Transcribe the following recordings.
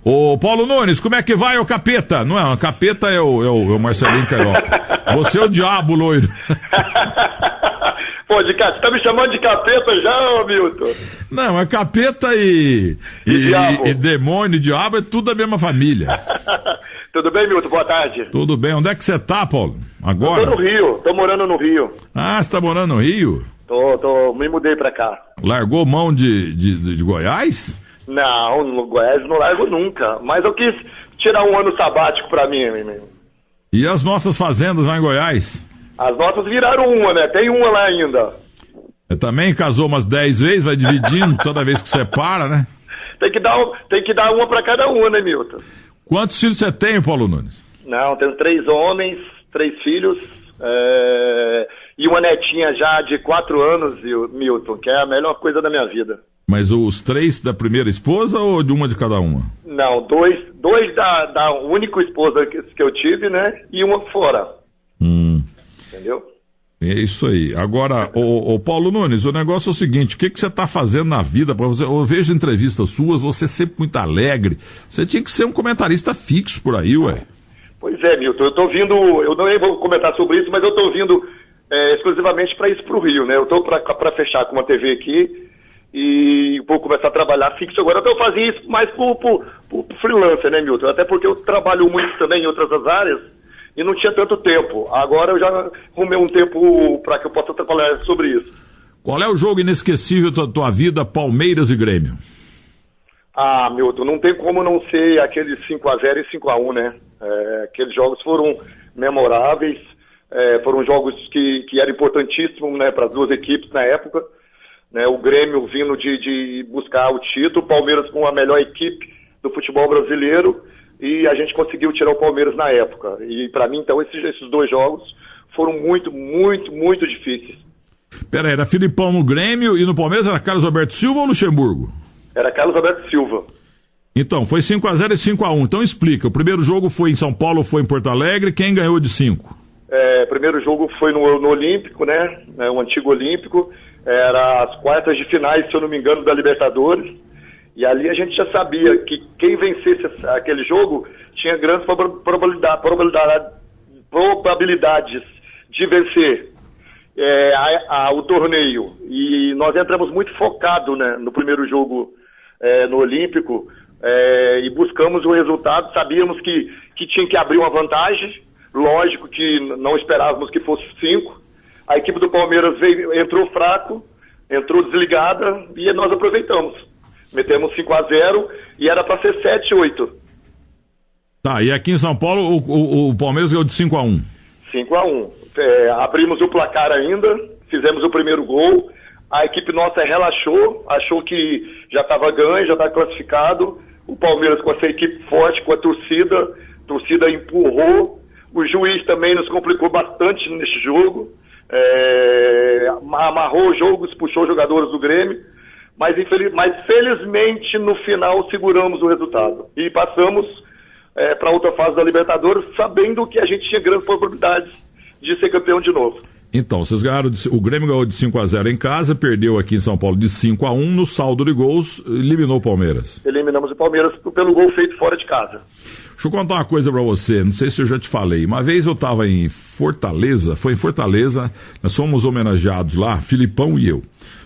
Ô, Paulo Nunes, como é que vai o capeta? Não é, o capeta é o Marcelinho Carioca. Você é o diabo, loiro. Pô, você tá me chamando de capeta já, ô Milton? Não, mas capeta e demônio, diabo é tudo da mesma família. Tudo bem, Milton? Boa tarde. Tudo bem. Onde é que você tá, Paulo? Agora? Eu tô no Rio, tô morando no Rio. Ah, você tá morando no Rio? Me mudei pra cá. Largou mão de Goiás? Não, no Goiás não largo nunca. Mas eu quis tirar um ano sabático pra mim, meu. E as nossas fazendas lá em Goiás? As nossas viraram uma, né? Tem uma lá ainda. Você também casou umas 10 vezes, vai dividindo toda vez que separa, né? Tem que dar uma pra cada uma, né, Milton? Quantos filhos você tem, Paulo Nunes? Não, tenho 3 homens, 3 filhos, e uma netinha já de 4 anos, Milton, que é a melhor coisa da minha vida. Mas os 3 da primeira esposa ou de uma de cada uma? Não, dois da única esposa que eu tive, né, e uma fora. Entendeu? É isso aí. Agora, o Paulo Nunes, o negócio é o seguinte, o que você está fazendo na vida? Pra você? Eu vejo entrevistas suas, você é sempre muito alegre. Você tinha que ser um comentarista fixo por aí, ué. Pois é, Milton, eu não vou comentar sobre isso, mas eu estou vindo exclusivamente para isso pro Rio, né? Eu estou para fechar com uma TV aqui e vou começar a trabalhar fixo agora. Eu fazia isso mais pro freelancer, né, Milton? Até porque eu trabalho muito também em outras áreas e não tinha tanto tempo. Agora eu já arrumei um tempo para que eu possa trabalhar sobre isso. Qual é o jogo inesquecível da tua vida, Palmeiras e Grêmio? Ah, Milton, não tem como não ser aqueles 5-0 e 5-1, né? Aqueles jogos foram memoráveis, foram jogos que eram importantíssimos, né, para as duas equipes na época. Né? O Grêmio vindo de buscar o título, o Palmeiras com a melhor equipe do futebol brasileiro, e a gente conseguiu tirar o Palmeiras na época. E para mim, então, esses 2 jogos foram muito, muito, muito difíceis. Pera aí, era Filipão no Grêmio e no Palmeiras era Carlos Alberto Silva ou Luxemburgo? Era Carlos Alberto Silva. Então, foi 5-0 e 5-1. Então explica, o primeiro jogo foi em São Paulo, foi em Porto Alegre, quem ganhou de 5? O primeiro jogo foi no Olímpico, né? O antigo Olímpico. Era as quartas de finais, se eu não me engano, da Libertadores. E ali a gente já sabia que quem vencesse aquele jogo tinha grandes probabilidades de vencer o torneio. E nós entramos muito focados, né, no primeiro jogo no Olímpico, e buscamos o resultado. Sabíamos que tinha que abrir uma vantagem. Lógico que não esperávamos que fosse 5. A equipe do Palmeiras entrou fraco, entrou desligada e nós aproveitamos. Metemos 5-0 e era para ser 7-8. Tá, e aqui em São Paulo o Palmeiras ganhou de 5-1. 5-1. Abrimos o placar ainda, fizemos o primeiro gol. A equipe nossa relaxou, achou que já estava ganho, já estava classificado. O Palmeiras com essa equipe forte, com a torcida empurrou. O juiz também nos complicou bastante nesse jogo. Amarrou os jogos, puxou os jogadores do Grêmio. Mas felizmente no final seguramos o resultado. E passamos para outra fase da Libertadores, sabendo que a gente tinha grandes probabilidades de ser campeão de novo. Então, vocês ganharam, o Grêmio ganhou de 5-0 em casa, perdeu aqui em São Paulo de 5-1, no saldo de gols, eliminou o Palmeiras. Eliminamos o Palmeiras pelo gol feito fora de casa. Deixa eu contar uma coisa pra você, não sei se eu já te falei. Uma vez eu tava em Fortaleza, nós fomos homenageados lá, Filipão e eu.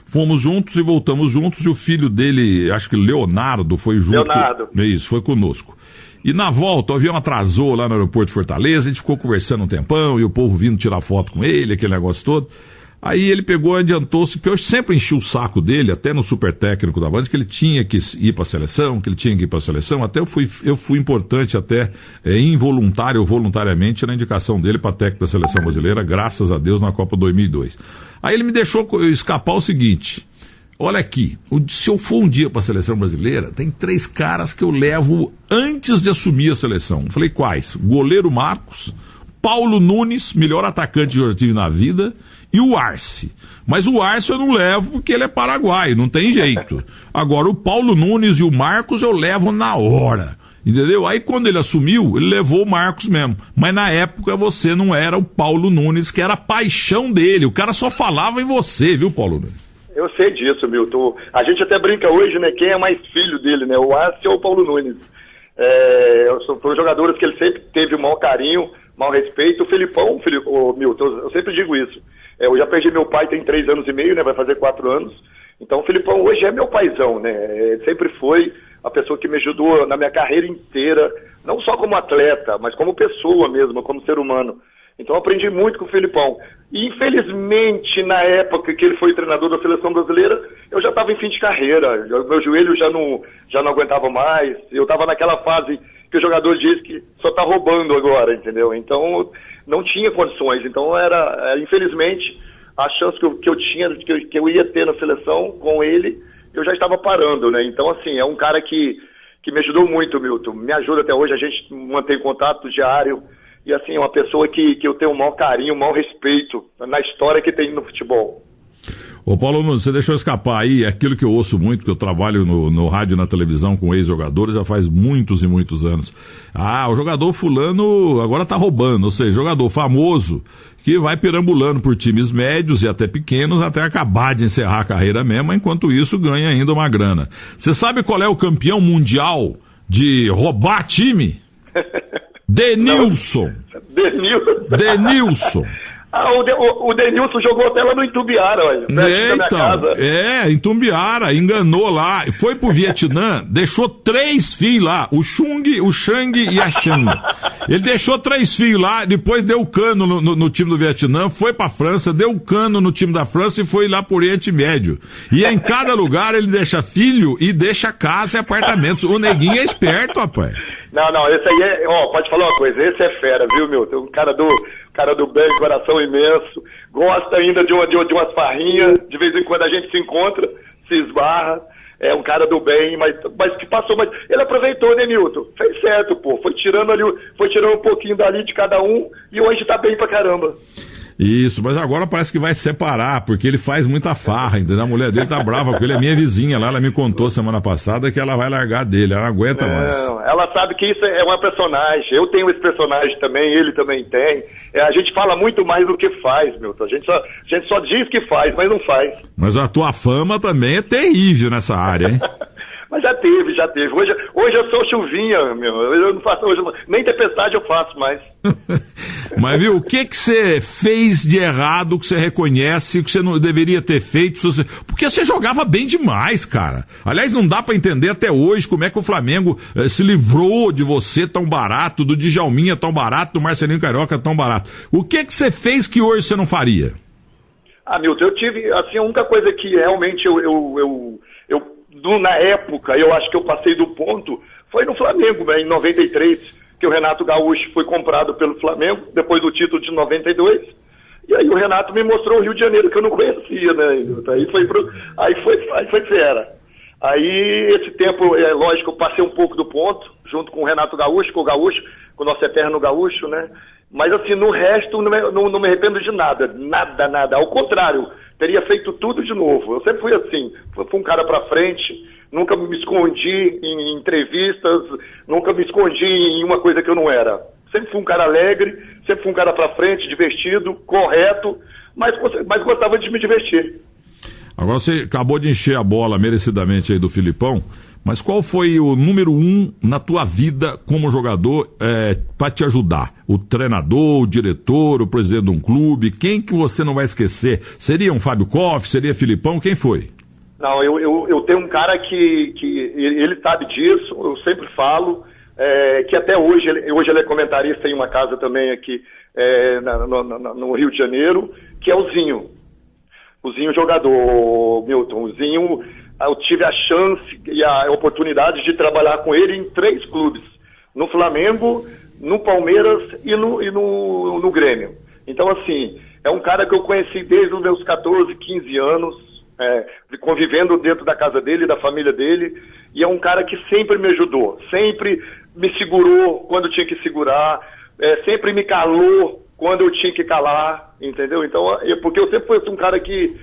Fomos juntos e voltamos juntos, e o filho dele, acho que Leonardo, foi junto. Leonardo. Isso, foi conosco. E na volta, o avião atrasou lá no aeroporto de Fortaleza, a gente ficou conversando um tempão, e o povo vindo tirar foto com ele, aquele negócio todo. Aí ele pegou, adiantou-se, porque eu sempre enchi o saco dele, até no super técnico da Band, que ele tinha que ir para a seleção, até eu fui importante, até involuntário ou voluntariamente, na indicação dele para técnico da seleção brasileira, graças a Deus, na Copa 2002. Aí ele me deixou escapar o seguinte: olha aqui, se eu for um dia para a seleção brasileira, tem 3 caras que eu levo antes de assumir a seleção. Eu falei, quais? Goleiro Marcos, Paulo Nunes, melhor atacante que eu já tive na vida, e o Arce. Mas o Arce eu não levo porque ele é paraguaio, não tem jeito. Agora, o Paulo Nunes e o Marcos eu levo na hora. Entendeu? Aí quando ele assumiu, ele levou o Marcos mesmo. Mas na época você não era o Paulo Nunes, que era a paixão dele. O cara só falava em você, viu, Paulo Nunes? Eu sei disso, Milton. A gente até brinca hoje, né? Quem é mais filho dele, né? O Arce ou o Paulo Nunes? Foram jogadores que ele sempre teve o maior carinho, o maior respeito. O Filipão, o Milton, eu sempre digo isso. Eu já perdi meu pai tem 3 anos e meio, né? Vai fazer 4 anos. Então o Filipão hoje é meu paizão, né? Sempre foi a pessoa que me ajudou na minha carreira inteira, não só como atleta, mas como pessoa mesmo, como ser humano. Então eu aprendi muito com o Filipão. E infelizmente, na época que ele foi treinador da Seleção Brasileira, eu já estava em fim de carreira. Meu joelho já não aguentava mais. Eu estava naquela fase que o jogador diz que só está roubando agora, entendeu? Então não tinha condições. Então infelizmente, a chance que eu tinha, que eu ia ter na seleção com ele, eu já estava parando, né? Então, assim, é um cara que me ajudou muito, Milton. Me ajuda até hoje, a gente mantém contato diário. E, assim, é uma pessoa que eu tenho o maior carinho, o maior respeito na história que tem no futebol. Ô Paulo, você deixou escapar aí aquilo que eu ouço muito, que eu trabalho no rádio e na televisão com ex-jogadores já faz muitos e muitos anos. O jogador fulano agora tá roubando, ou seja, jogador famoso que vai perambulando por times médios e até pequenos até acabar de encerrar a carreira mesmo, enquanto isso ganha ainda uma grana. Você sabe qual é o campeão mundial de roubar time? Denilson. Denilson. O Denilson jogou até lá no Itumbiara, olha. Em Itumbiara, enganou lá, foi pro Vietnã, deixou 3 filhos lá, o Chung, o Shang e a Shang. Ele deixou 3 filhos lá, depois deu cano no time do Vietnã, foi pra França, deu cano no time da França e foi lá pro Oriente Médio. E em cada lugar ele deixa filho e deixa casa e apartamentos. O neguinho é esperto, rapaz. Não, esse aí pode falar uma coisa, esse é fera, viu, meu? Tem um cara do bem, coração imenso, gosta ainda de umas farrinhas, de vez em quando a gente se encontra, se esbarra, é um cara do bem, mas que passou, mas ele aproveitou, né, Milton? Fez certo, pô, foi tirando um pouquinho dali de cada um e hoje tá bem pra caramba. Isso, mas agora parece que vai separar, porque ele faz muita farra, entendeu? A mulher dele tá brava, porque ele é minha vizinha lá, ela me contou semana passada que ela vai largar dele, ela não aguenta mais. Ela sabe que isso é uma personagem, eu tenho esse personagem também, ele também tem. A gente fala muito mais do que faz, Milton, a gente só diz que faz, mas não faz. Mas a tua fama também é terrível nessa área, hein? Mas já teve. Hoje eu sou chuvinha, meu. Eu não faço hoje, nem tempestade eu faço mais. Mas viu, o que você fez de errado que você reconhece que você não deveria ter feito? Porque você jogava bem demais, cara. Aliás, não dá pra entender até hoje como é que o Flamengo se livrou de você tão barato, do Djalminha tão barato, do Marcelinho Carioca tão barato. O que você fez que hoje você não faria? Milton, eu tive, assim, a única coisa que realmente na época, eu acho que eu passei do ponto, foi no Flamengo, né, em 93, que o Renato Gaúcho foi comprado pelo Flamengo, depois do título de 92, e aí o Renato me mostrou o Rio de Janeiro, que eu não conhecia, né, aí foi fera. Aí, esse tempo, é lógico, eu passei um pouco do ponto, junto com o Renato Gaúcho, com o nosso eterno Gaúcho, né, mas assim, no resto, não me arrependo de nada, ao contrário, teria feito tudo de novo. Eu sempre fui assim, fui um cara pra frente, nunca me escondi em entrevistas, nunca me escondi em uma coisa que eu não era. Sempre fui um cara alegre, sempre fui um cara pra frente, divertido, correto, mas gostava de me divertir. Agora você acabou de encher a bola merecidamente aí do Filipão, mas qual foi o número 1 na tua vida como jogador para te ajudar? O treinador, o diretor, o presidente de um clube? Quem que você não vai esquecer? Seria um Fábio Koff? Seria Filipão? Quem foi? Não, eu tenho um cara que ele sabe disso, eu sempre falo, que até hoje ele é comentarista em uma casa também aqui no Rio de Janeiro, que é o Zinho. O Zinho jogador, Milton. O Zinho, eu tive a chance e a oportunidade de trabalhar com ele em 3 clubes. No Flamengo, no Palmeiras e no Grêmio. Então, assim, é um cara que eu conheci desde os meus 14, 15 anos, convivendo dentro da casa dele, da família dele, e é um cara que sempre me ajudou, sempre me segurou quando tinha que segurar, sempre me calou quando eu tinha que calar, entendeu? Então, porque eu sempre fui um cara que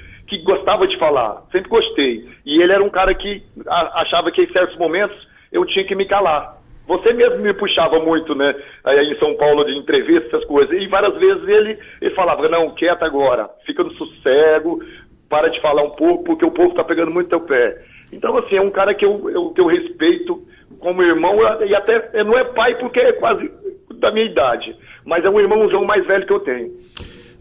gostava de falar, sempre gostei. E ele era um cara que achava que em certos momentos eu tinha que me calar. Você mesmo me puxava muito, né? Aí em São Paulo, de entrevistas, essas coisas. E várias vezes ele falava, não, quieta agora, fica no sossego, para de falar um pouco, porque o povo tá pegando muito teu pé. Então, assim, é um cara que eu respeito como irmão, e até não é pai porque é quase da minha idade, mas é um irmãozão mais velho que eu tenho.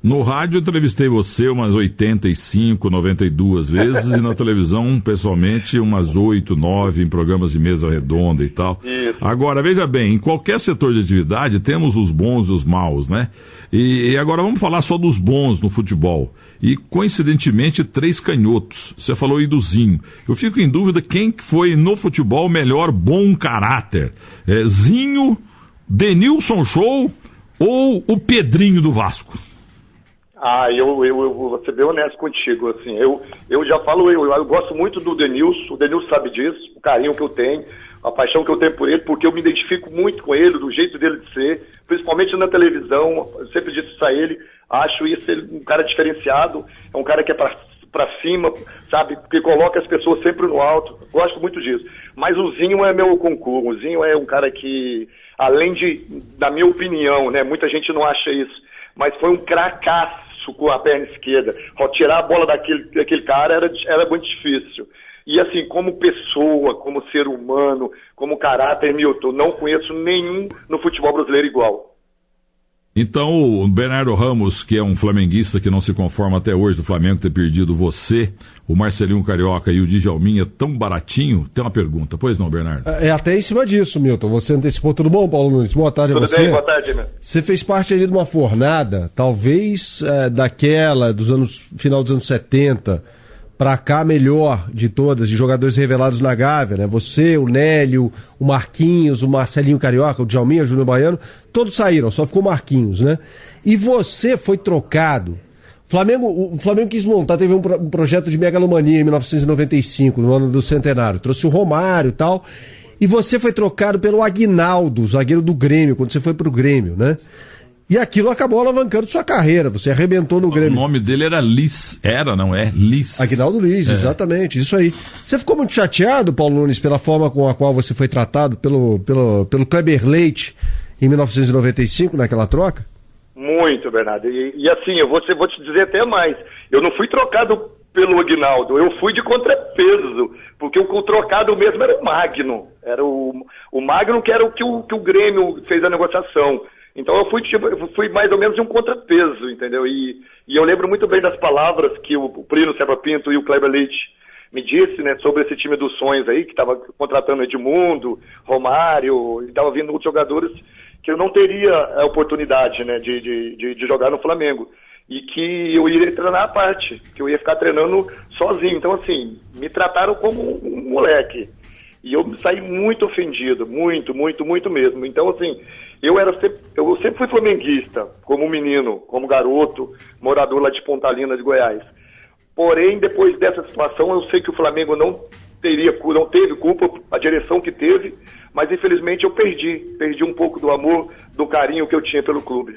No rádio eu entrevistei você umas 85, 92 vezes e na televisão, pessoalmente, umas 8, 9 em programas de mesa redonda e tal. Isso. Agora, veja bem, em qualquer setor de atividade temos os bons e os maus, né? E agora vamos falar só dos bons no futebol. E, coincidentemente, 3 canhotos. Você falou aí do Zinho. Eu fico em dúvida quem foi no futebol o melhor bom caráter. Zinho, Denilson Show ou o Pedrinho do Vasco? Eu vou ser bem honesto contigo, assim, eu já falo, eu gosto muito do Denilson, o Denilson sabe disso, o carinho que eu tenho, a paixão que eu tenho por ele, porque eu me identifico muito com ele, do jeito dele de ser, principalmente na televisão, eu sempre disse isso a ele, acho isso ele um cara diferenciado, é um cara que é pra cima, sabe, que coloca as pessoas sempre no alto, gosto muito disso, mas o Zinho é meu concurso, o Zinho é um cara que, além da minha opinião, né, muita gente não acha isso, mas foi um cracaço com a perna esquerda. Tirar a bola daquele cara era muito difícil. E assim, como pessoa, como ser humano, como caráter, Milton, não conheço nenhum no futebol brasileiro igual. Então, o Bernardo Ramos, que é um flamenguista que não se conforma até hoje do Flamengo ter perdido você, o Marcelinho Carioca e o Djalminha tão baratinho, tem uma pergunta. Pois não, Bernardo? É até em cima disso, Milton. Você antecipou. Tudo bom, Paulo Nunes? Boa tarde a você. Tudo bem, boa tarde, meu. Você fez parte ali de uma fornada, talvez daquela, final dos anos 70, pra cá, melhor de todas, de jogadores revelados na Gávea, né? Você, o Nélio, o Marquinhos, o Marcelinho Carioca, o Djalminha, o Júnior Baiano, todos saíram, só ficou o Marquinhos, né? E você foi trocado. O Flamengo quis montar, teve um projeto de megalomania em 1995, no ano do centenário. Trouxe o Romário e tal. E você foi trocado pelo Aguinaldo, zagueiro do Grêmio, quando você foi pro Grêmio, né? E aquilo acabou alavancando sua carreira, você arrebentou no Grêmio. O nome dele era Liz, Liz. Aguinaldo Liz, exatamente, isso aí. Você ficou muito chateado, Paulo Nunes, pela forma com a qual você foi tratado pelo Kleber Leite em 1995, naquela troca? Muito, Bernardo. E assim, eu vou te dizer até mais. Eu não fui trocado pelo Aguinaldo, eu fui de contrapeso, porque o trocado mesmo era o Magno. Era o Magno que era o que o Grêmio fez a negociação. Então eu fui mais ou menos de um contrapeso, entendeu? E eu lembro muito bem das palavras que o Plínio Serpa Pinto e o Kleber Leite me disse, né, sobre esse time dos sonhos aí, que estava contratando Edmundo, Romário, e estava vindo outros jogadores que eu não teria a oportunidade, né, de jogar no Flamengo. E que eu iria treinar à parte, que eu ia ficar treinando sozinho. Então, assim, me trataram como um moleque. E eu saí muito ofendido, muito mesmo. Então, assim, eu sempre fui flamenguista, como menino, como garoto, morador lá de Pontalina, de Goiás. Porém, depois dessa situação, eu sei que o Flamengo não teve culpa, a direção que teve, mas infelizmente eu perdi um pouco do amor, do carinho que eu tinha pelo clube.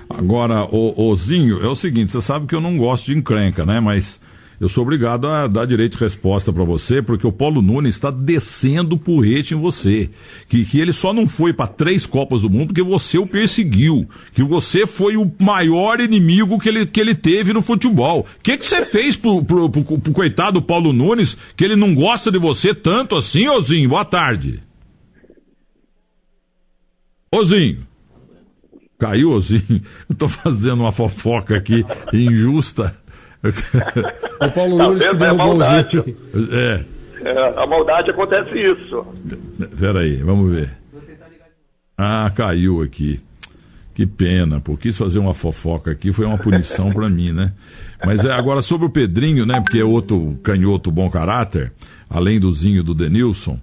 Agora, ô Zinho, é o seguinte, você sabe que eu não gosto de encrenca, né, mas eu sou obrigado a dar direito de resposta para você, porque o Paulo Nunes está descendo o porrete em você. Que ele só não foi para 3 Copas do Mundo porque você o perseguiu. Que você foi o maior inimigo que ele teve no futebol. O que você fez pro coitado Paulo Nunes, que ele não gosta de você tanto assim, Ozinho? Boa tarde. Ozinho. Caiu, Ozinho? Eu tô fazendo uma fofoca aqui injusta. O Paulo Nunes que deu um golzinho. A maldade acontece isso. Peraí, vamos ver. Caiu aqui. Que pena, pô. Quis fazer uma fofoca aqui, foi uma punição pra mim, né? Mas agora sobre o Pedrinho, né? Porque é outro canhoto bom caráter, além do Zinho e do Denilson.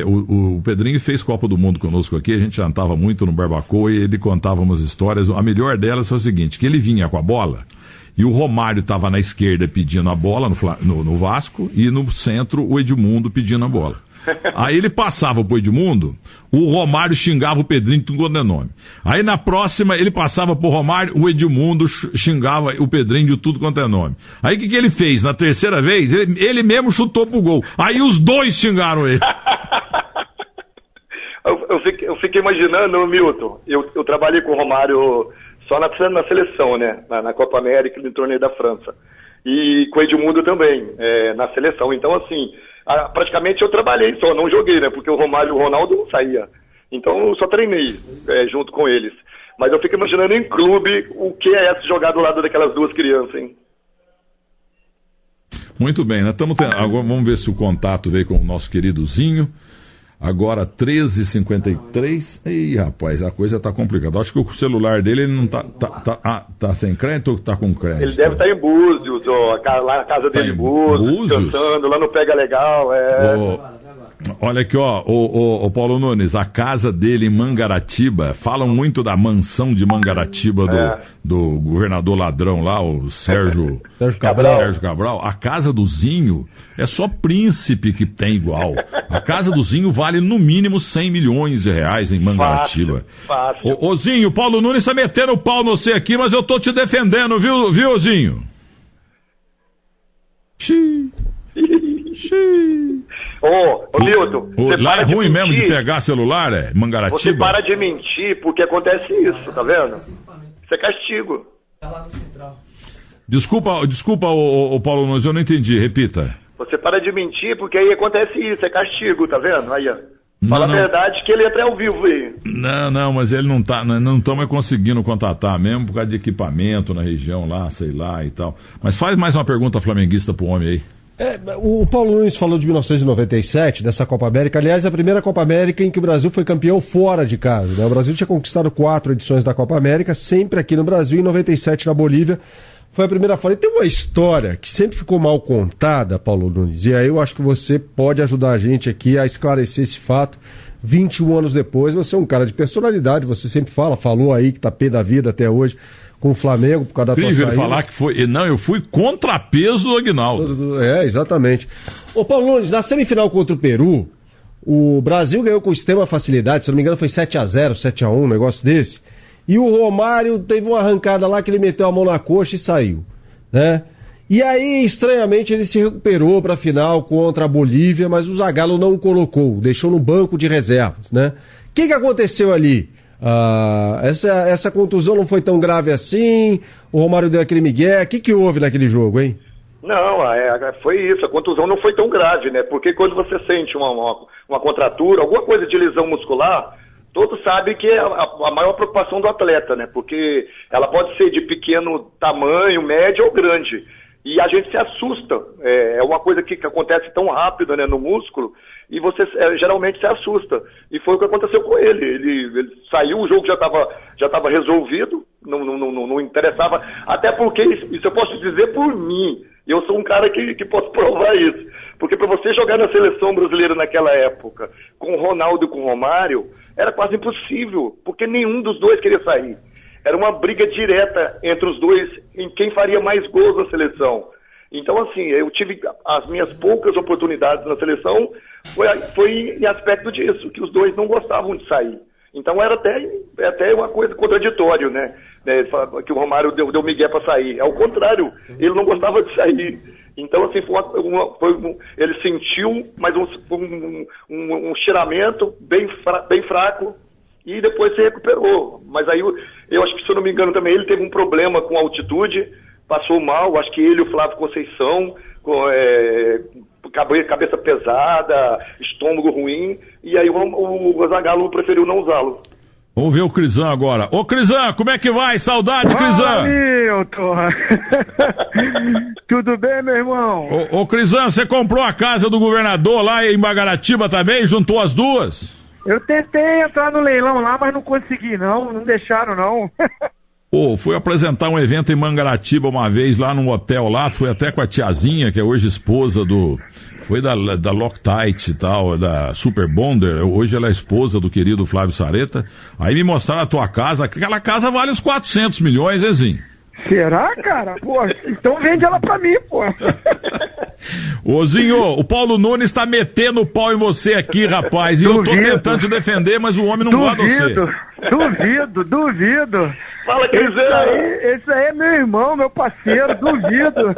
O Pedrinho fez Copa do Mundo conosco aqui, a gente jantava muito no Barbacoa e ele contava umas histórias. A melhor delas foi o seguinte, que ele vinha com a bola e o Romário estava na esquerda pedindo a bola no Vasco e no centro o Edmundo pedindo a bola. Aí ele passava pro Edmundo, o Romário xingava o Pedrinho com o nome. Aí na próxima ele passava pro Romário, o Edmundo xingava o Pedrinho de tudo quanto é nome. Aí o que ele fez? Na terceira vez, ele mesmo chutou pro gol. Aí os dois xingaram ele. Eu fiquei imaginando, Milton, eu trabalhei com o Romário só na seleção, né? Na Copa América e no torneio da França. E com o Edmundo também, na seleção. Então, assim, praticamente eu trabalhei só, não joguei, né? Porque o Romário e o Ronaldo não saía. Então eu só treinei junto com eles. Mas eu fico imaginando em clube o que é esse jogar do lado daquelas duas crianças, hein? Muito bem, né? Agora vamos ver se o contato veio com o nosso querido Zinho. Agora 13h53. Ih, rapaz, a coisa tá complicada. Acho que o celular dele ele não tá sem crédito ou tá com crédito? Ele deve estar em Búzios, lá na casa dele em Búzios, descansando, lá no Pega Legal. Olha aqui, ó, o Paulo Nunes, a casa dele em Mangaratiba, falam muito da mansão de Mangaratiba do governador ladrão lá, o Sérgio Cabral. A casa do Zinho é só príncipe que tem igual. A casa do Zinho vale no mínimo 100 milhões de reais em Mangaratiba. Fácil. Ô Zinho, o Paulo Nunes tá metendo o pau no você aqui, mas eu tô te defendendo, viu Zinho? Xiii. Ô Milton, lá é ruim mesmo de pegar celular, Mangaratiba? Você para de mentir, porque acontece isso, tá vendo? Isso é castigo. Tá lá no central. Desculpa, o Paulo Nunes, eu não entendi, repita. Você para de mentir, porque aí acontece isso, é castigo, tá vendo? Aí, ó. Fala a verdade que ele entra ao vivo aí. Não, mas ele não estamos conseguindo contatar mesmo por causa de equipamento na região lá, sei lá e tal. Mas faz mais uma pergunta flamenguista pro homem aí. O Paulo Nunes falou de 1997, dessa Copa América. Aliás, a primeira Copa América em que o Brasil foi campeão fora de casa, né? O Brasil tinha conquistado 4 edições da Copa América, sempre aqui no Brasil, em 97 na Bolívia. Foi a primeira fora. E tem uma história que sempre ficou mal contada, Paulo Nunes, e aí eu acho que você pode ajudar a gente aqui a esclarecer esse fato. 21 anos depois, você é um cara de personalidade, você sempre falou aí que tá pé da vida até hoje com o Flamengo por causa da tua saída. Ele falar que foi... Não, eu fui contrapeso do Aguinaldo. Exatamente. Ô Paulo Nunes, na semifinal contra o Peru, o Brasil ganhou com extrema facilidade, se não me engano foi 7-0, 7-1, um negócio desse. E o Romário teve uma arrancada lá que ele meteu a mão na coxa e saiu, né? E aí, estranhamente, ele se recuperou para a final contra a Bolívia, mas o Zagallo não o colocou, deixou no banco de reservas, né? O que aconteceu ali? Essa contusão não foi tão grave assim? O Romário deu aquele migué? O que houve naquele jogo, hein? Não, foi isso. A contusão não foi tão grave, né? Porque quando você sente uma contratura, alguma coisa de lesão muscular, todos sabem que é a maior preocupação do atleta, né? Porque ela pode ser de pequeno tamanho, médio ou grande. E a gente se assusta. É uma coisa que acontece tão rápido, né, no músculo, e você geralmente se assusta. E foi o que aconteceu com ele. Ele saiu, o jogo já estava resolvido, não interessava. Até porque, isso eu posso dizer por mim, eu sou um cara que posso provar isso. Porque para você jogar na seleção brasileira naquela época, com o Ronaldo e com o Romário, era quase impossível, porque nenhum dos dois queria sair. Era uma briga direta entre os dois em quem faria mais gols na seleção. Então, assim, eu tive as minhas poucas oportunidades na seleção, foi em aspecto disso, que os dois não gostavam de sair. Então era até uma coisa contraditória, né? Que o Romário deu migué para sair. Ao contrário, ele não gostava de sair. Então, assim, ele sentiu, mas um estiramento bem fraco, e depois se recuperou. Mas aí, eu acho que, se eu não me engano, também ele teve um problema com a altitude, passou mal, acho que ele e o Flávio Conceição, cabeça pesada, estômago ruim, e aí o Zagallo preferiu não usá-lo. Vamos ver o Crisan agora. Ô Crisan, como é que vai? Saudade, Crisan! Milton! Tudo bem, meu irmão? Ô Crisan, você comprou a casa do governador lá em Mangaratiba também? Juntou as duas? Eu tentei entrar no leilão lá, mas não consegui não deixaram não. Fui apresentar um evento em Mangaratiba uma vez lá num hotel lá, fui até com a tiazinha, que é hoje esposa foi da Loctite e tal, da Super Bonder, hoje ela é esposa do querido Flávio Sareta. Aí me mostraram a tua casa, aquela casa vale uns 400 milhões, Zezinho. Será, cara? Pô, então vende ela pra mim, pô. Ô Zinho, o Paulo Nunes tá metendo o pau em você aqui, rapaz, e eu tô tentando te defender, mas o homem não gosta de você. Duvido. Fala, Crisan! Esse aí é meu irmão, meu parceiro, duvido.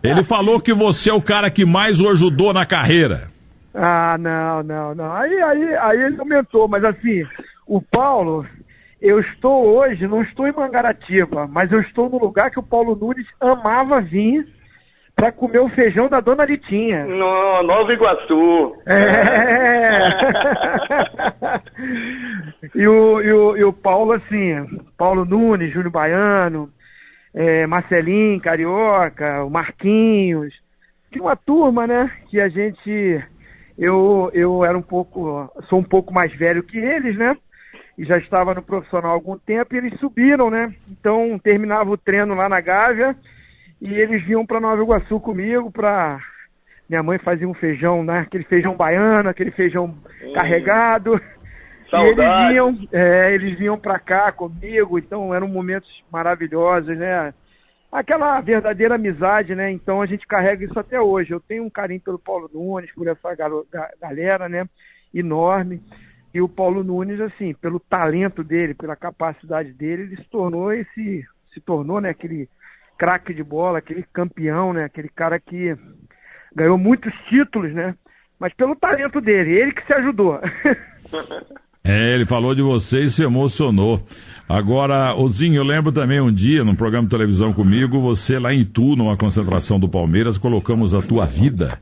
Ele falou que você é o cara que mais o ajudou na carreira. Ah, não. Aí ele aumentou, mas assim, o Paulo, eu estou hoje, não estou em Mangaratiba, mas eu estou no lugar que o Paulo Nunes amava vir para comer o feijão da Dona Litinha. No Nova Iguaçu. E o Paulo, assim, Paulo Nunes, Júnior Baiano, Marcelinho, Carioca, o Marquinhos. Tinha uma turma, né, que a gente... Eu sou um pouco mais velho que eles, né? E já estava no profissional há algum tempo e eles subiram, né? Então terminava o treino lá na Gávea e eles vinham para Nova Iguaçu comigo minha mãe fazia um feijão, né? Aquele feijão baiano, aquele feijão carregado. Saudade. E eles vinham para cá comigo, então eram momentos maravilhosos, né? Aquela verdadeira amizade, né? Então a gente carrega isso até hoje. Eu tenho um carinho pelo Paulo Nunes, por essa galera, né? Enorme. E o Paulo Nunes, assim, pelo talento dele, pela capacidade dele, ele se tornou, né, aquele craque de bola, aquele campeão, né, aquele cara que ganhou muitos títulos, né, mas pelo talento dele, ele que se ajudou. Ele falou de você e se emocionou. Agora, Ozinho, eu lembro também um dia, num programa de televisão comigo, você lá em Itu, numa concentração do Palmeiras, colocamos a tua vida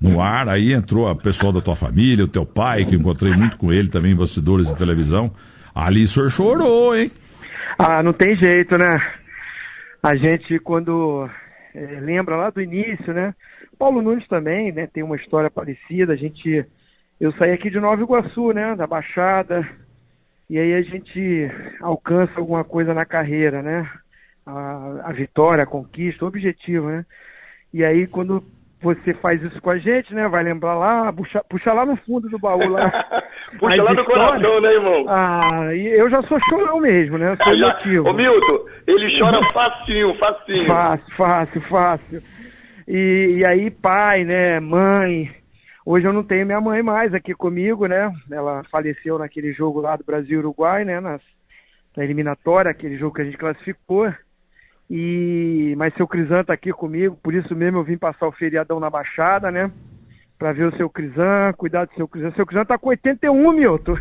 no ar, aí entrou a pessoal da tua família, o teu pai, que eu encontrei muito com ele também em bastidores de televisão. Ali o senhor chorou, hein? Ah, não tem jeito, né? A gente, quando lembra lá do início, né? Paulo Nunes também, né? Tem uma história parecida. Eu saí aqui de Nova Iguaçu, né? Da Baixada. E aí a gente alcança alguma coisa na carreira, né? A vitória, a conquista, o objetivo, né? E aí quando você faz isso com a gente, né? Vai lembrar lá, puxa lá no fundo do baú lá. Puxa lá no coração, né, irmão? Ah, e eu já sou chorão mesmo, né? Eu sou emotivo. Ô, Milton, ele chora facinho. Fácil. E aí, pai, né? Mãe. Hoje eu não tenho minha mãe mais aqui comigo, né? Ela faleceu naquele jogo lá do Brasil e Uruguai, né? Na eliminatória, aquele jogo que a gente classificou. Mas seu Crisan tá aqui comigo, por isso mesmo eu vim passar o feriadão na Baixada, né? Pra ver o seu Crisan, cuidar do seu Crisan. Seu Crisan tá com 81, Milton.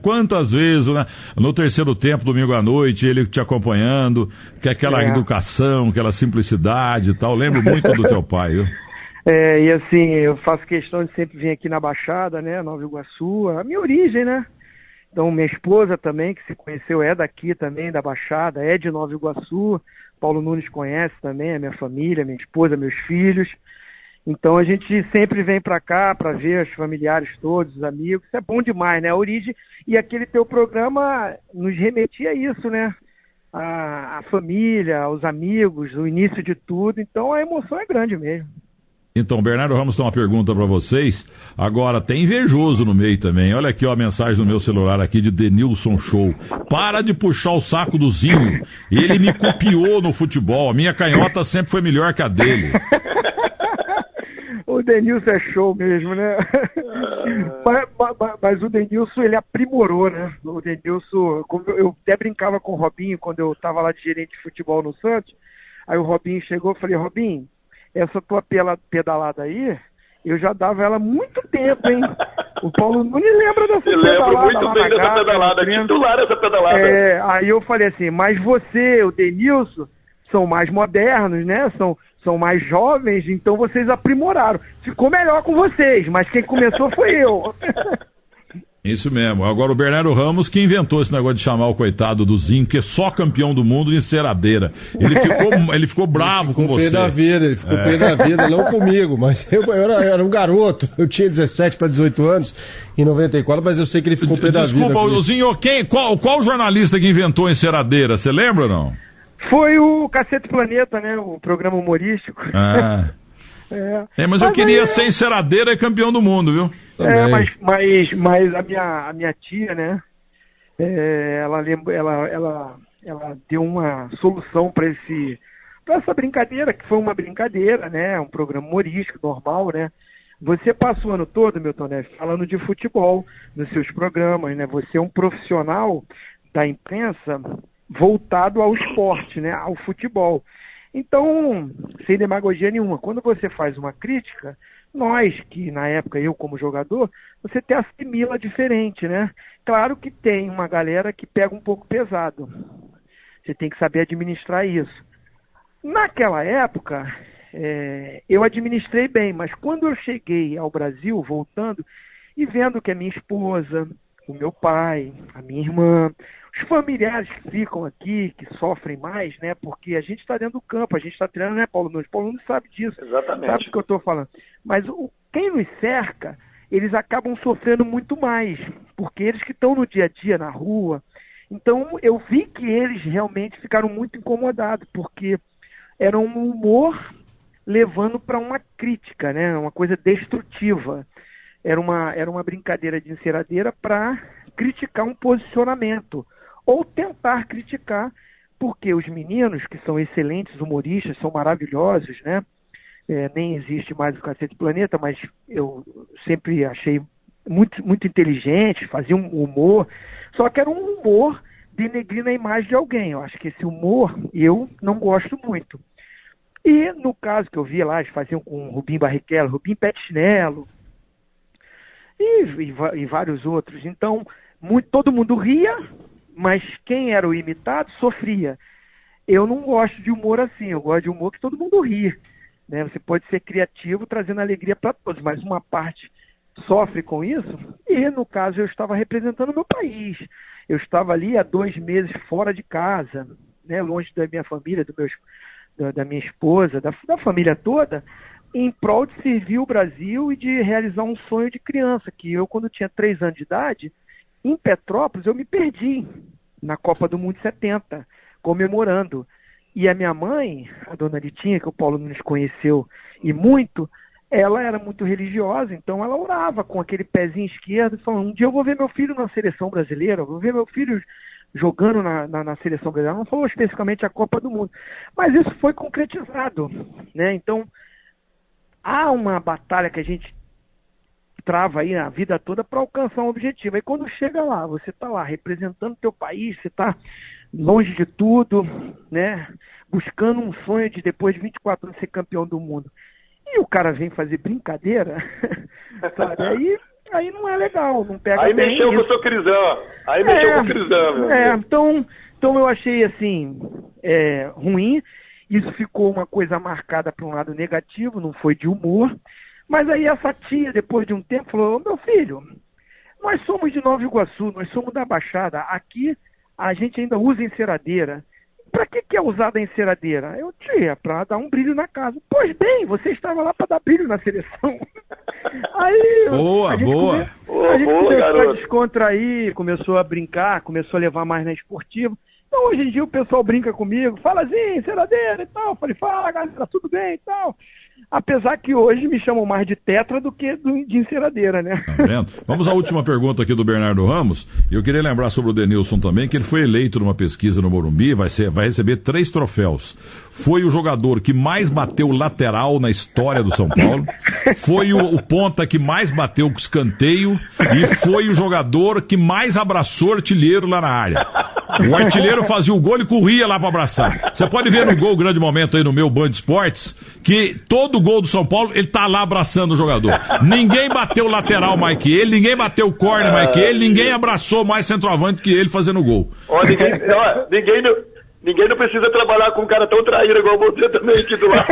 Quantas vezes, né? No terceiro tempo, domingo à noite, ele te acompanhando, que aquela educação, aquela simplicidade e tal. Lembro muito do teu pai, viu? E assim, eu faço questão de sempre vir aqui na Baixada, né? Nova Iguaçu, a minha origem, né? Então, minha esposa também, que se conheceu, é daqui também, da Baixada, é de Nova Iguaçu. Paulo Nunes conhece também, a minha família, minha esposa, meus filhos. Então, a gente sempre vem para cá para ver os familiares todos, os amigos. Isso é bom demais, né? A origem e aquele teu programa nos remetia a isso, né? A família, os amigos, o início de tudo. Então, a emoção é grande mesmo. Então, Bernardo Ramos tem uma pergunta para vocês. Agora, tem invejoso no meio também. Olha aqui ó, a mensagem no meu celular aqui de Denilson Show. Para de puxar o saco do Zinho. Ele me copiou no futebol. A minha canhota sempre foi melhor que a dele. O Denilson é show mesmo, né? Mas o Denilson, ele aprimorou, né? O Denilson, eu até brincava com o Robinho quando eu estava lá de gerente de futebol no Santos. Aí o Robinho chegou e falei, Robinho, essa tua pedalada aí, eu já dava ela há muito tempo, hein? O Paulo Nunes lembra dessa pedalada. Eu lembro muito bem dessa pedalada, titular essa pedalada. Aí eu falei assim, mas você, o Denilson, são mais modernos, né? São mais jovens, então vocês aprimoraram. Ficou melhor com vocês, mas quem começou foi eu. Isso mesmo. Agora o Bernardo Ramos que inventou esse negócio de chamar o coitado do Zinho, que é só campeão do mundo de enceradeira. Ele ficou bravo com você. Ele ficou pé da vida, não comigo, mas eu era um garoto. Eu tinha 17 para 18 anos em 94, mas eu sei que ele ficou pé da vida. Desculpa, o Zinho, qual jornalista que inventou a enceradeira? Você lembra ou não? Foi o Cacete Planeta, né? O programa humorístico. Mas eu queria ser enceradeira e campeão do mundo, viu? Mas a minha tia, né? Ela deu uma solução para essa brincadeira, que foi uma brincadeira, né? Um programa humorístico, normal, né? Você passa o ano todo, Milton Neves, falando de futebol nos seus programas, né? Você é um profissional da imprensa voltado ao esporte, né? Ao futebol. Então, sem demagogia nenhuma, quando você faz uma crítica, nós, que na época eu como jogador, você te assimila diferente, né? Claro que tem uma galera que pega um pouco pesado. Você tem que saber administrar isso. Naquela época, eu administrei bem, mas quando eu cheguei ao Brasil, voltando, e vendo que a minha esposa, o meu pai, a minha irmã, os familiares que ficam aqui, que sofrem mais, né? Porque a gente está dentro do campo, a gente está treinando, né, Paulo Nunes? Paulo Nunes sabe disso. Exatamente. Sabe o que eu estou falando. Mas quem nos cerca, eles acabam sofrendo muito mais, porque eles que estão no dia a dia, na rua. Então, eu vi que eles realmente ficaram muito incomodados, porque era um humor levando para uma crítica, né? Uma coisa destrutiva. Era uma brincadeira de enceradeira para criticar um posicionamento, ou tentar criticar, porque os meninos, que são excelentes humoristas, são maravilhosos, né? Nem existe mais o Cacete Planeta, mas eu sempre achei muito, muito inteligente, fazia um humor, só que era um humor denegrindo a imagem de alguém. Eu acho que esse humor eu não gosto muito. E no caso que eu vi lá, eles faziam com Rubim Barrichello, Rubim Pé de Chinelo, e vários outros. Então, todo mundo ria, mas quem era o imitado sofria. Eu não gosto de humor assim, eu gosto de humor que todo mundo ri, né? Você pode ser criativo, trazendo alegria para todos, mas uma parte sofre com isso. E, no caso, eu estava representando o meu país. Eu estava ali há 2 meses fora de casa, né? Longe da minha família, da minha esposa, da família toda, em prol de servir o Brasil e de realizar um sonho de criança, que eu, quando tinha 3 anos de idade, em Petrópolis, eu me perdi na Copa do Mundo 70, comemorando. E a minha mãe, a dona Litinha, que o Paulo Nunes conheceu e muito, ela era muito religiosa, então ela orava com aquele pezinho esquerdo, falando, um dia eu vou ver meu filho na seleção brasileira, eu vou ver meu filho jogando na seleção brasileira. Não falou especificamente a Copa do Mundo, mas isso foi concretizado, né? Então, há uma batalha que a gente trava aí a vida toda para alcançar um objetivo. Aí quando chega lá, você está lá representando o teu país, você está longe de tudo, né? Buscando um sonho de depois de 24 anos ser campeão do mundo. E o cara vem fazer brincadeira, sabe? Aí não é legal, não pega aí bem mexeu isso. com o seu Crisão. Aí mexeu com o Crisão, meu amigo. Então eu achei assim, ruim. Isso ficou uma coisa marcada para um lado negativo, não foi de humor. Mas aí essa tia, depois de um tempo, falou, meu filho, nós somos de Nova Iguaçu, nós somos da Baixada, aqui a gente ainda usa enceradeira. Para que é usada a enceradeira? Eu, tia, para dar um brilho na casa. Pois bem, você estava lá para dar brilho na seleção. Aí boa. A gente começou a descontrair, começou a brincar, começou a levar mais na esportiva. Então, hoje em dia, o pessoal brinca comigo, fala assim, enceradeira e tal. Eu falei, fala, galera, tudo bem e tal. Apesar que hoje me chamam mais de tetra do que de enceradeira, né? Tá vendo? Vamos à última pergunta aqui do Bernardo Ramos. Eu queria lembrar sobre o Denilson também, que ele foi eleito numa pesquisa no Morumbi, vai receber 3 troféus. Foi o jogador que mais bateu lateral na história do São Paulo, foi o ponta que mais bateu com escanteio e foi o jogador que mais abraçou artilheiro lá na área. O artilheiro fazia o gol e corria lá para abraçar. Você pode ver no gol, grande momento aí no meu Band Esportes, que todo gol do São Paulo, ele tá lá abraçando o jogador. Ninguém bateu lateral mais que ele, ninguém bateu corner mais que ele, ninguém abraçou mais centroavante que ele fazendo gol. Ninguém não precisa trabalhar com um cara tão traíra igual você também aqui do lado.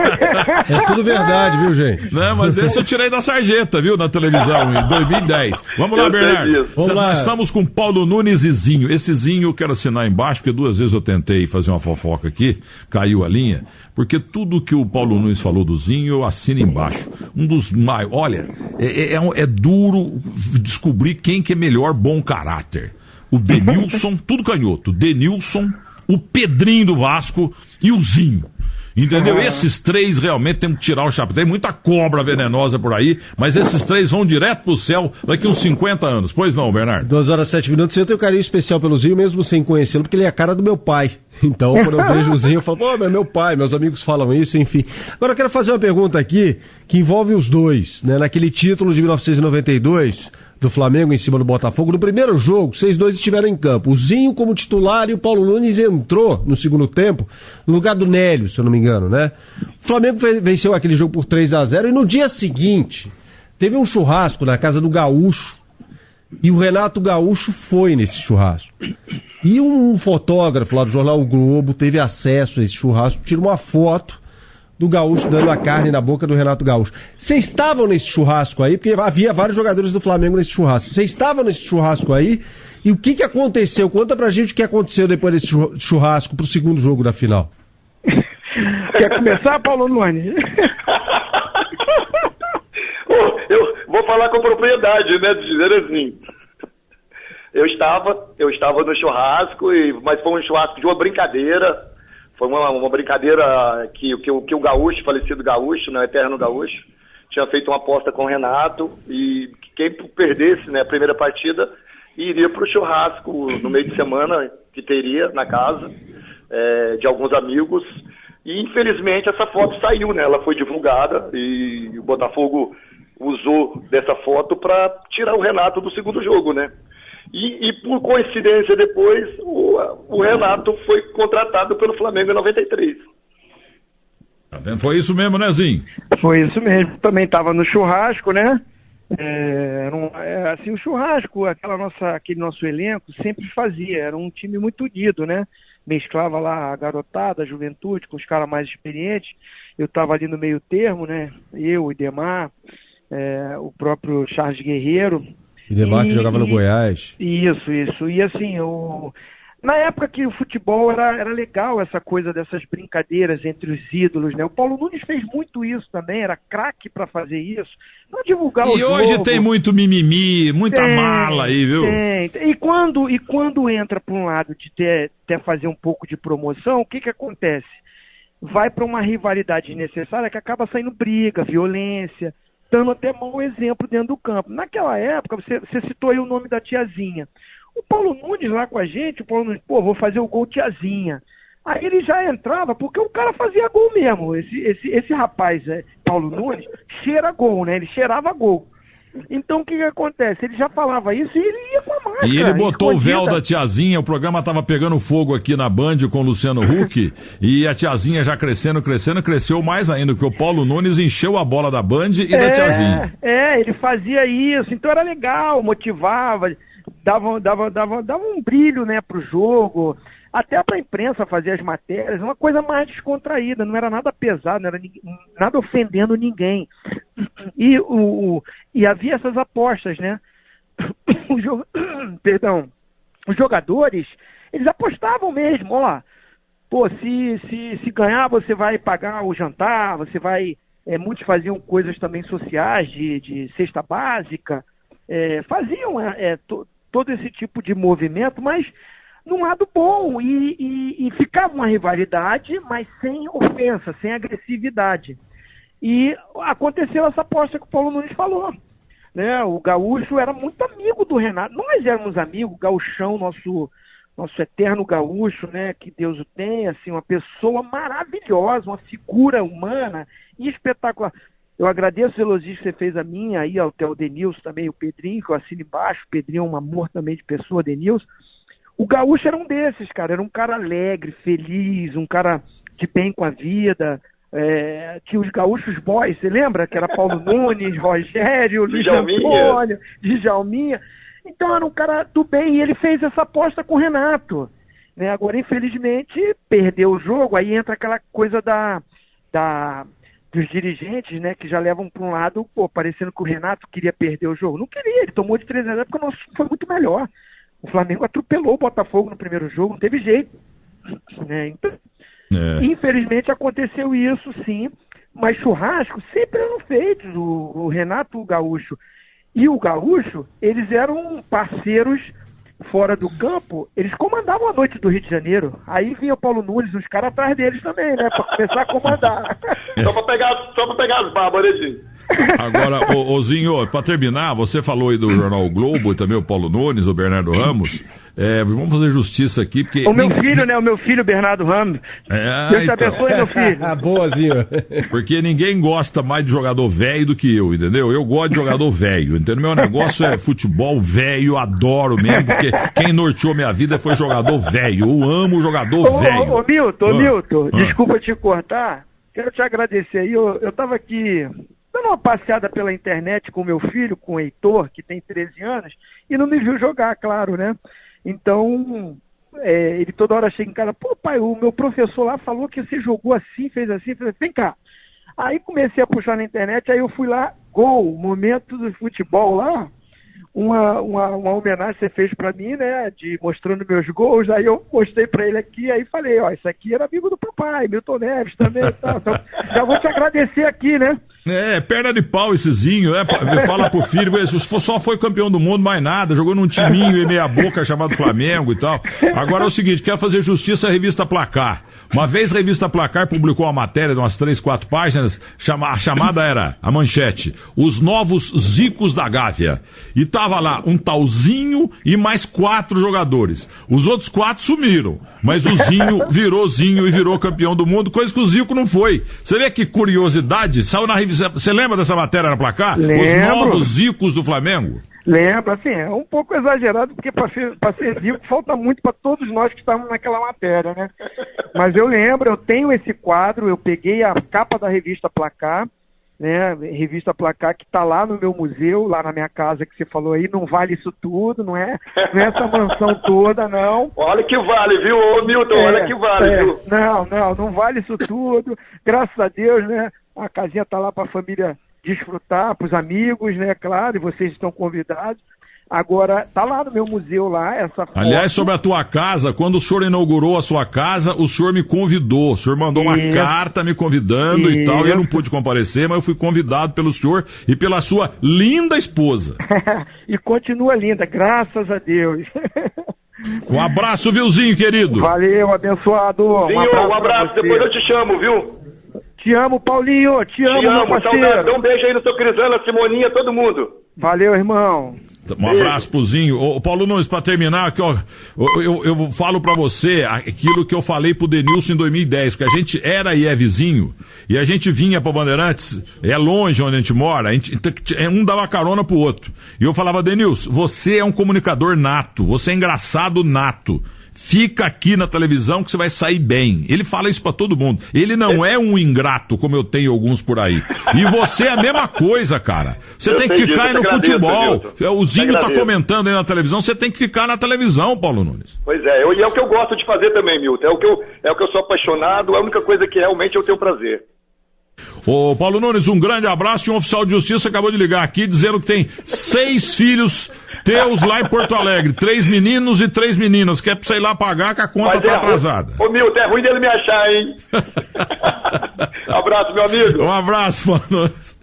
É tudo verdade, viu, gente? Não, mas esse eu tirei da sarjeta, viu, na televisão, em 2010. Vamos lá, Bernardo. Vamos lá. Nós estamos com Paulo Nunes e Zinho. Esse Zinho eu quero assinar embaixo, porque 2 vezes eu tentei fazer uma fofoca aqui, caiu a linha, porque tudo que o Paulo Nunes falou do Zinho, eu assino embaixo. Um dos maiores... Olha, é duro descobrir quem que é melhor bom caráter. O Denilson, tudo canhoto, Denilson, o Pedrinho do Vasco e o Zinho. Entendeu? Esses 3 realmente tem que tirar o chapéu. Tem muita cobra venenosa por aí, mas esses 3 vão direto pro céu daqui uns 50 anos. Pois não, Bernardo? 2 horas e 7 minutos. Eu tenho um carinho especial pelo Zinho, mesmo sem conhecê-lo, porque ele é a cara do meu pai. Então, quando eu vejo o Zinho, eu falo, pô, é meu pai, meus amigos falam isso, enfim. Agora eu quero fazer uma pergunta aqui que envolve os dois, né? Naquele título de 1992... do Flamengo em cima do Botafogo. No primeiro jogo, vocês dois estiveram em campo. O Zinho como titular e o Paulo Nunes entrou no segundo tempo, no lugar do Nélio, se eu não me engano, né? O Flamengo venceu aquele jogo por 3-0 e no dia seguinte teve um churrasco na casa do Gaúcho e o Renato Gaúcho foi nesse churrasco. E um fotógrafo lá do jornal O Globo teve acesso a esse churrasco, tirou uma foto do Gaúcho dando a carne na boca do Renato Gaúcho. Vocês estavam nesse churrasco aí, porque havia vários jogadores do Flamengo nesse churrasco. Vocês estavam nesse churrasco aí, e o que aconteceu? Conta pra gente o que aconteceu depois desse churrasco pro segundo jogo da final. Quer começar, Paulo Nunes? Eu vou falar com propriedade, né, de dizer assim. Eu estava no churrasco, mas foi um churrasco de uma brincadeira. Foi uma brincadeira que o Gaúcho, falecido Gaúcho, né, eterno Gaúcho, tinha feito uma aposta com o Renato, e quem perdesse, né, a primeira partida iria para o churrasco no meio de semana que teria na casa de alguns amigos. E infelizmente essa foto saiu, né? Ela foi divulgada e o Botafogo usou dessa foto para tirar o Renato do segundo jogo, né? E por coincidência depois o Renato foi contratado pelo Flamengo em 93. Tá vendo? Foi isso mesmo, né, Zinho? Foi isso mesmo. Também estava no churrasco, né? Assim, o churrasco, aquele nosso elenco sempre fazia. Era um time muito unido, né? Mesclava lá a garotada, a juventude, com os caras mais experientes. Eu estava ali no meio termo, né? Eu, o Idemar, o próprio Charles Guerreiro. Idemar que jogava no Goiás. Isso. E assim, na época que o futebol era legal, essa coisa dessas brincadeiras entre os ídolos, né? O Paulo Nunes fez muito isso também, era craque para fazer isso. Não divulgar o jogo. E hoje tem muito mimimi, muita mala aí, viu? Tem. E quando entra para um lado de ter fazer um pouco de promoção, o que acontece? Vai para uma rivalidade desnecessária que acaba saindo briga, violência, dando até mau exemplo dentro do campo. Naquela época, você citou aí o nome da tiazinha. O Paulo Nunes lá com a gente, o Paulo Nunes, vou fazer o gol tiazinha. Aí ele já entrava, porque o cara fazia gol mesmo. Esse rapaz, Paulo Nunes, cheira gol, né? Ele cheirava gol. Então o que acontece? Ele já falava isso e ele ia com a máscara. E ele botou escondida. o véu da tiazinha, o programa tava pegando fogo aqui na Band com o Luciano Huck, e a tiazinha já cresceu mais ainda, porque o Paulo Nunes encheu a bola da Band e da tiazinha. Ele fazia isso, então era legal, motivava, dava um brilho, né, pro jogo, até pra imprensa fazer as matérias, uma coisa mais descontraída, não era nada pesado, não era nada ofendendo ninguém. E havia essas apostas, né? Os jogadores, eles apostavam mesmo, se ganhar você vai pagar o jantar, você vai... muitos faziam coisas também sociais, de cesta básica, faziam todo esse tipo de movimento, mas num lado bom, e ficava uma rivalidade, mas sem ofensa, sem agressividade. E aconteceu essa aposta que o Paulo Nunes falou, né? O Gaúcho era muito amigo do Renato, nós éramos amigos, o Gauchão, nosso eterno Gaúcho, né? Que Deus o tenha, assim, uma pessoa maravilhosa, uma figura humana espetacular. Eu agradeço os elogios que você fez a mim, aí ao Denilson também, o Pedrinho, que eu assino embaixo, o Pedrinho é um amor também de pessoa, Denilson. O Gaúcho era um desses, cara, era um cara alegre, feliz, um cara de bem com a vida, que os Gaúchos Boys, você lembra? Que era Paulo Nunes, Rogério, Luiz Antônio, Djalminha. Então era um cara do bem, e ele fez essa aposta com o Renato, né? Agora, infelizmente, perdeu o jogo, aí entra aquela coisa dos dirigentes, né, que já levam para um lado, parecendo que o Renato queria perder o jogo. Não queria, ele tomou de 3-0 porque o nosso time foi muito melhor. O Flamengo atropelou o Botafogo no primeiro jogo, não teve jeito, né? Então, infelizmente aconteceu isso, sim, mas churrascos sempre eram feitos. O Renato, o Gaúcho e o Gaúcho, eles eram parceiros fora do campo, eles comandavam a noite do Rio de Janeiro. Aí vinha o Paulo Nunes, os caras atrás deles também, né? Pra começar a comandar. Só pra pegar as barbas, né, Zinho? Agora, Zinho, pra terminar, você falou aí do Jornal o Globo, e também o Paulo Nunes, o Bernardo Ramos. Vamos fazer justiça aqui, porque... O meu filho, né? O meu filho, Bernardo Ramos. Deus te abençoe, meu filho. Boazinho. Porque ninguém gosta mais de jogador velho do que eu, entendeu? Eu gosto de jogador velho, entendeu? Meu negócio é futebol velho, adoro mesmo, porque quem norteou minha vida foi jogador velho. Eu amo jogador velho. Ô, Milton, desculpa te cortar. Quero te agradecer aí. Eu tava aqui dando uma passeada pela internet com meu filho, com o Heitor, que tem 13 anos, e não me viu jogar, claro, né? Então, ele toda hora chega em casa, pai, o meu professor lá falou que você jogou assim, fez assim, vem cá, Aí comecei a puxar na internet, aí eu fui lá, gol, momento do futebol lá, uma homenagem que você fez pra mim, né, de mostrando meus gols, aí eu mostrei pra ele aqui, aí falei, ó, isso aqui era amigo do papai, Milton Neves também, tá, então, já vou te agradecer aqui, né. Perna de pau essezinho, né? Fala pro filho, só foi campeão do mundo, mais nada, jogou num timinho e meia boca chamado Flamengo e tal. Agora é o seguinte, quer fazer justiça à revista Placar. Uma vez a revista Placar publicou uma matéria de umas 3, 4 páginas, a chamada era, a manchete, Os Novos Zicos da Gávea. E tava lá um talzinho e mais 4 jogadores. Os outros 4 sumiram, mas o Zinho e virou campeão do mundo, coisa que o Zico não foi. Você vê que curiosidade, saiu na revista. Você lembra dessa matéria na Placar? Lembro. Os Novos Zicos do Flamengo? Lembro, assim, é um pouco exagerado, porque para ser Zico falta muito para todos nós que estávamos naquela matéria, né? Mas eu lembro, eu tenho esse quadro, eu peguei a capa da revista Placar, né? Revista Placar que está lá no meu museu, lá na minha casa que você falou aí, não vale isso tudo, não é essa mansão toda, não. Olha que vale, viu, ô Milton, olha que vale, viu? Não vale isso tudo, graças a Deus, né? A casinha tá lá para a família desfrutar, para os amigos, né, claro, e vocês estão convidados. Agora, tá lá no meu museu lá, essa foto. Aliás, sobre a tua casa, quando o senhor inaugurou a sua casa, o senhor me convidou, o senhor mandou uma carta me convidando e tal, e eu não pude comparecer, mas eu fui convidado pelo senhor e pela sua linda esposa. E continua linda, graças a Deus. Um abraço, Vilzinho, querido. Valeu, abençoado. Um abraço, depois eu te chamo, viu? Te amo, Paulinho, te amo, meu parceiro. Saudade. Dá um beijo aí no seu Crisana, Simoninha, todo mundo. Valeu, irmão. Um abraço pro Zinho. Ô, Paulo Nunes, pra terminar aqui, ó, eu falo pra você aquilo que eu falei pro Denilson em 2010, que a gente era e é vizinho, e a gente vinha pra Bandeirantes, é longe onde a gente mora, um dava carona pro outro. E eu falava, Denilson, você é um comunicador nato, você é engraçado nato. Fica aqui na televisão que você vai sair bem. Ele fala isso pra todo mundo. Ele não é um ingrato, como eu tenho alguns por aí. E você é a mesma coisa, cara. Você tem que ficar aí no futebol. O Zinho tá comentando aí na televisão, você tem que ficar na televisão, Paulo Nunes. Pois é, e é o que eu gosto de fazer também, Milton. É o que eu sou apaixonado, é a única coisa que realmente eu tenho prazer. Ô, Paulo Nunes, um grande abraço, e um oficial de justiça acabou de ligar aqui dizendo que tem 6 filhos teus lá em Porto Alegre, 3 meninos e 3 meninas, que é pra você ir lá pagar que a conta tá atrasada. Ô, Milton, é ruim dele me achar, hein? Abraço, meu amigo. Um abraço, Paulo Nunes.